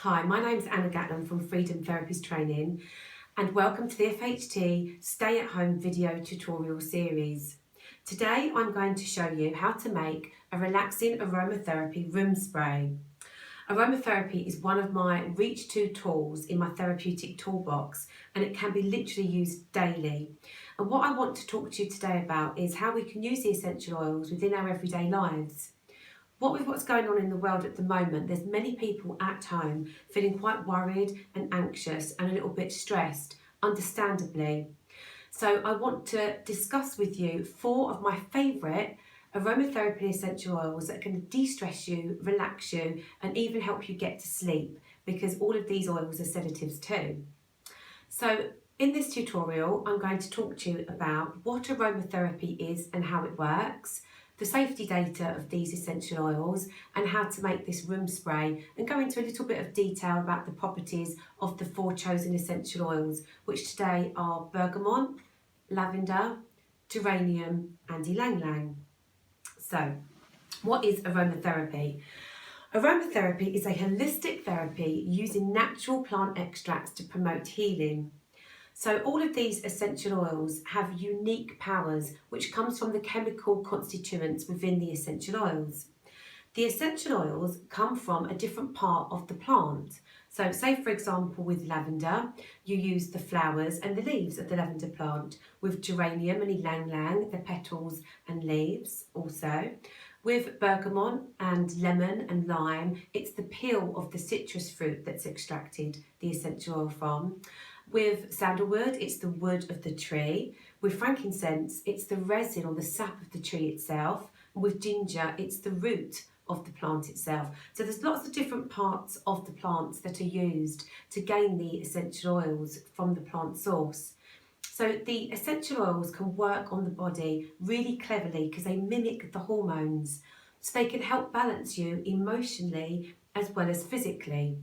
Hi, my name's Anna Gatland from Freedom Therapies Training and welcome to the FHT Stay at Home video tutorial series. Today I'm going to show you how to make a relaxing aromatherapy room spray. Aromatherapy is one of my Reach 2 tools in my therapeutic toolbox and it can be literally used daily. And what I want to talk to you today about is how we can use the essential oils within our everyday lives. What's going on in the world at the moment, there's many people at home feeling quite worried and anxious and a little bit stressed, understandably. So I want to discuss with you 4 of my favourite aromatherapy essential oils that can de-stress you, relax you and even help you get to sleep, because all of these oils are sedatives too. So in this tutorial I'm going to talk to you about what aromatherapy is and how it works, the safety data of these essential oils and how to make this room spray, and go into a little bit of detail about the properties of the 4 chosen essential oils, which today are bergamot, lavender, geranium and ylang ylang. So what is aromatherapy? Aromatherapy is a holistic therapy using natural plant extracts to promote healing. So all of these essential oils have unique powers which comes from the chemical constituents within the essential oils. The essential oils come from a different part of the plant. So say for example with lavender, you use the flowers and the leaves of the lavender plant. With geranium and ylang ylang, the petals and leaves also. With bergamot and lemon and lime, it's the peel of the citrus fruit that's extracted the essential oil from. With sandalwood, it's the wood of the tree. With frankincense, it's the resin or the sap of the tree itself. And with ginger, it's the root of the plant itself. So there's lots of different parts of the plants that are used to gain the essential oils from the plant source. So the essential oils can work on the body really cleverly because they mimic the hormones. So they can help balance you emotionally as well as physically.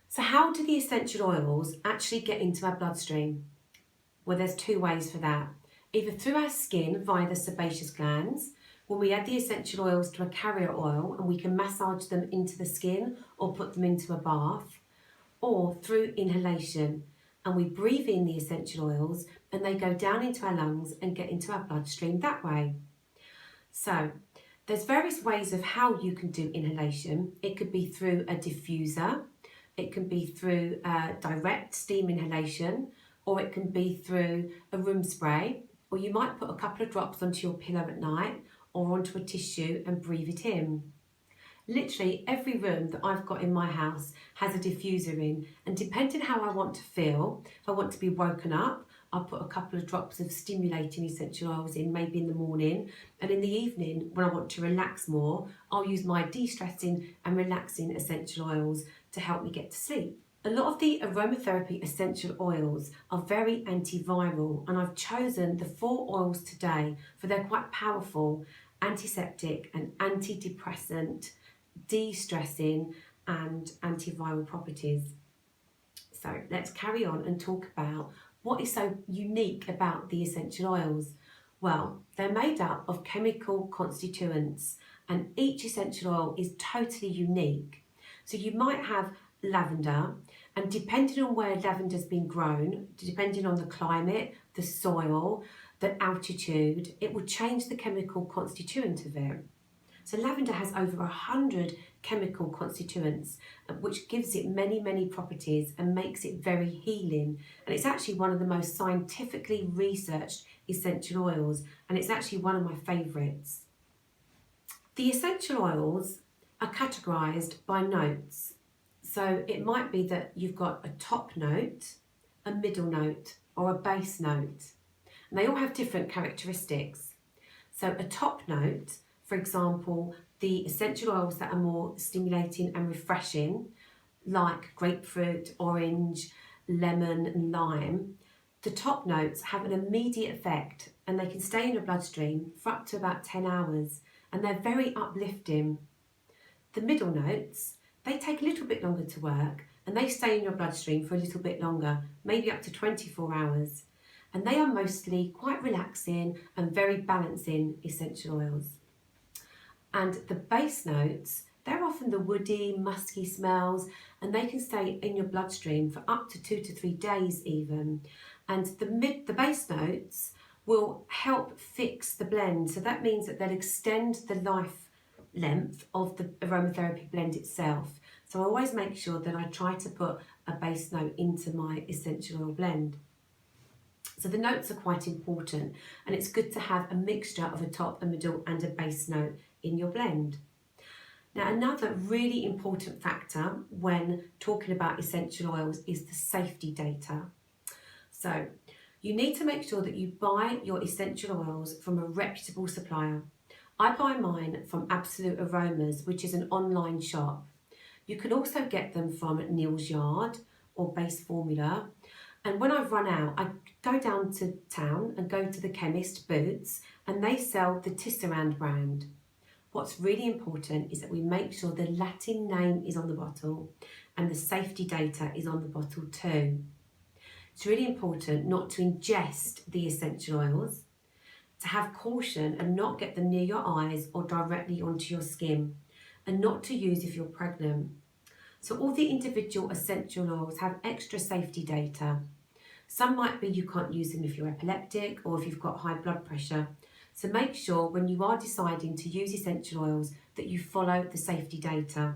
So how do the essential oils actually get into our bloodstream? Well, there's 2 ways for that. Either through our skin via the sebaceous glands, when we add the essential oils to a carrier oil and we can massage them into the skin or put them into a bath, or through inhalation and we breathe in the essential oils and they go down into our lungs and get into our bloodstream that way. So there's various ways of how you can do inhalation. It could be through a diffuser, it can be through direct steam inhalation, or it can be through a room spray, or you might put a couple of drops onto your pillow at night or onto a tissue and breathe it in. Literally every room that I've got in my house has a diffuser in, and depending how I want to feel, if I want to be woken up, I'll put a couple of drops of stimulating essential oils in, maybe in the morning, and in the evening when I want to relax more, I'll use my de-stressing and relaxing essential oils to help me get to sleep. A lot of the aromatherapy essential oils are very antiviral, and I've chosen the 4 oils today for their quite powerful antiseptic and antidepressant, de-stressing and antiviral properties. So let's carry on and talk about what is so unique about the essential oils. Well, they're made up of chemical constituents and each essential oil is totally unique. So you might have lavender, and depending on where lavender's been grown, depending on the climate, the soil, the altitude, it will change the chemical constituent of it. So lavender has over 100 chemical constituents, which gives it many properties and makes it very healing. And it's actually one of the most scientifically researched essential oils, and it's actually one of my favourites. The essential oils are categorised by notes. So it might be that you've got a top note, a middle note, or a base note. And they all have different characteristics. So a top note, for example, the essential oils that are more stimulating and refreshing, like grapefruit, orange, lemon and lime, the top notes have an immediate effect and they can stay in your bloodstream for up to about 10 hours and they're very uplifting. The middle notes, they take a little bit longer to work and they stay in your bloodstream for a little bit longer, maybe up to 24 hours. And they are mostly quite relaxing and very balancing essential oils. And the base notes, they're soften the woody, musky smells, and they can stay in your bloodstream for up to 2 to 3 days even. And the base notes will help fix the blend. So that means that they'll extend the life length of the aromatherapy blend itself. So I always make sure that I try to put a base note into my essential oil blend. So the notes are quite important, and it's good to have a mixture of a top, a middle and a base note in your blend. Now, another really important factor when talking about essential oils is the safety data. So you need to make sure that you buy your essential oils from a reputable supplier. I buy mine from Absolute Aromas, which is an online shop. You can also get them from Neal's Yard or Base Formula. And when I've run out, I go down to town and go to the chemist Boots, and they sell the Tisserand brand. What's really important is that we make sure the Latin name is on the bottle and the safety data is on the bottle too. It's really important not to ingest the essential oils, to have caution and not get them near your eyes or directly onto your skin, and not to use if you're pregnant. So all the individual essential oils have extra safety data. Some might be you can't use them if you're epileptic or if you've got high blood pressure. So make sure when you are deciding to use essential oils that you follow the safety data.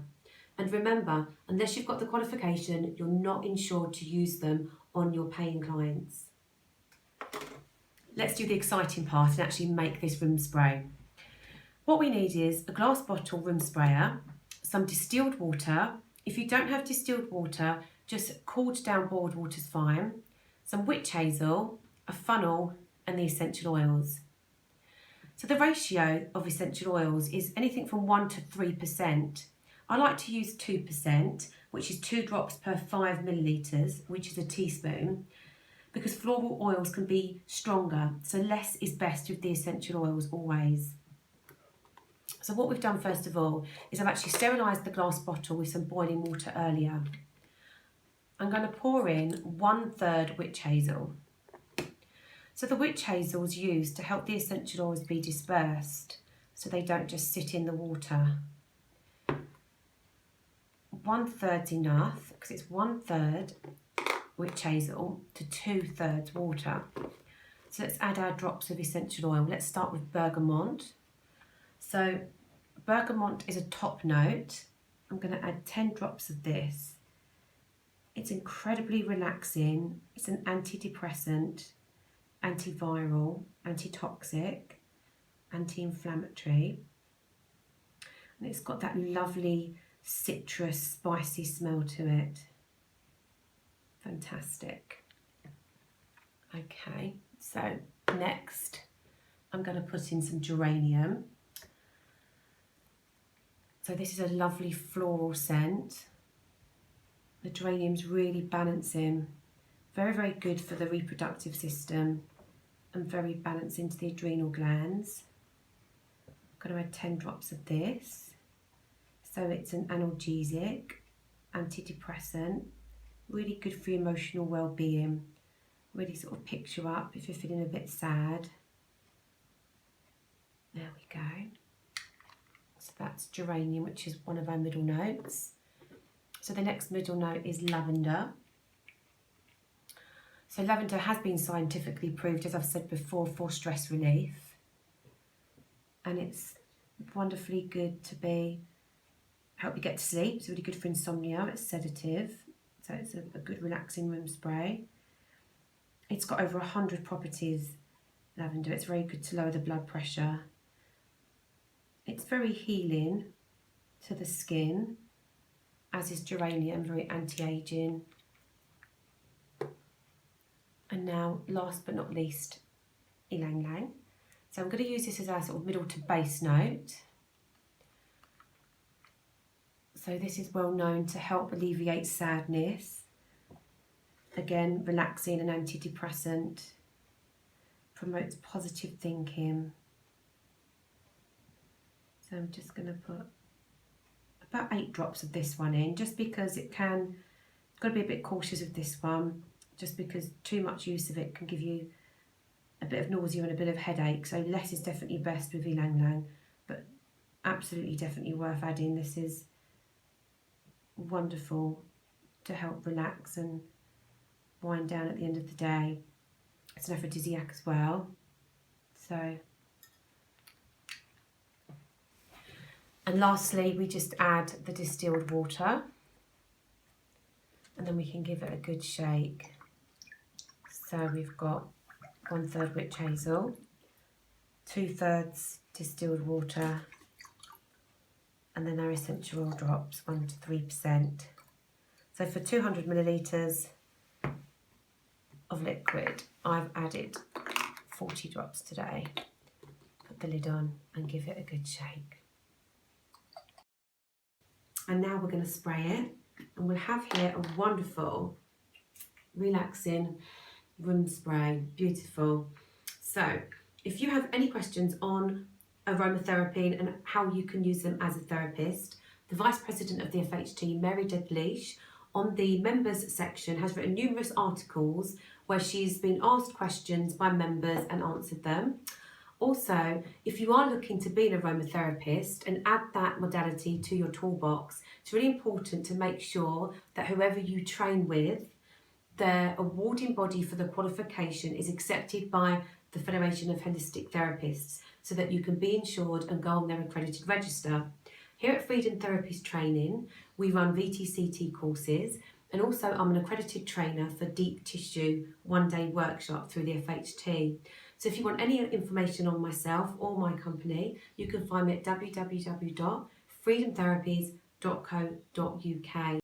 And remember, unless you've got the qualification, you're not insured to use them on your paying clients. Let's do the exciting part and actually make this room spray. What we need is a glass bottle room sprayer, some distilled water. If you don't have distilled water, just cooled down boiled water is fine. Some witch hazel, a funnel, and the essential oils. So the ratio of essential oils is anything from 1 to 3%. I like to use 2%, which is 2 drops per 5 millilitres, which is a teaspoon, because floral oils can be stronger, so less is best with the essential oils always. So what we've done first of all is I've actually sterilised the glass bottle with some boiling water earlier. I'm going to pour in 1/3 witch hazel. So the witch hazel is used to help the essential oils be dispersed so they don't just sit in the water. 1/3 enough because it's 1/3 witch hazel to 2/3 water. So let's add our drops of essential oil. Let's start with bergamot. So bergamot is a top note. I'm going to add 10 drops of this. It's incredibly relaxing. It's an antidepressant, antiviral, antitoxic, anti-inflammatory. And it's got that lovely citrus, spicy smell to it. Fantastic. Okay, so next I'm going to put in some geranium. So this is a lovely floral scent. The geranium's really balancing, very, very good for the reproductive system and very balancing to the adrenal glands. I'm going to add 10 drops of this. So it's an analgesic, antidepressant, really good for emotional well-being. Really sort of picks you up if you're feeling a bit sad. There we go. So that's geranium, which is one of our middle notes. So the next middle note is lavender. So lavender has been scientifically proved, as I've said before, for stress relief. And it's wonderfully good to help you get to sleep. It's really good for insomnia. It's sedative. So it's a good relaxing room spray. It's got over 100 properties, lavender. It's very good to lower the blood pressure. It's very healing to the skin, as is geranium, very anti-aging. And now, last but not least, ylang ylang. So I'm going to use this as our sort of middle to base note. So this is well known to help alleviate sadness. Again, relaxing and antidepressant. Promotes positive thinking. So I'm just going to put about 8 drops of this one in, just because got to be a bit cautious with this one, just because too much use of it can give you a bit of nausea and a bit of headache. So less is definitely best with ylang ylang, but absolutely definitely worth adding. This is wonderful to help relax and wind down at the end of the day. It's an aphrodisiac as well. So, and lastly, we just add the distilled water, and then we can give it a good shake. So we've got 1/3 witch hazel, 2/3 distilled water, and then our essential oil drops, 1 to 3%. So for 200 millilitres of liquid, I've added 40 drops today. Put the lid on and give it a good shake. And now we're going to spray it, and we'll have here a wonderful, relaxing room spray. Beautiful. So if you have any questions on aromatherapy and how you can use them as a therapist, the Vice President of the FHT, Mary Dalgleish, on the members section has written numerous articles where she's been asked questions by members and answered them. Also, if you are looking to be an aromatherapist and add that modality to your toolbox, it's really important to make sure that whoever you train with, the awarding body for the qualification is accepted by the Federation of Holistic Therapists, so that you can be insured and go on their accredited register. Here at Freedom Therapies Training, we run VTCT courses, and also I'm an accredited trainer for Deep Tissue one-day workshop through the FHT. So if you want any information on myself or my company, you can find me at www.freedomtherapies.co.uk.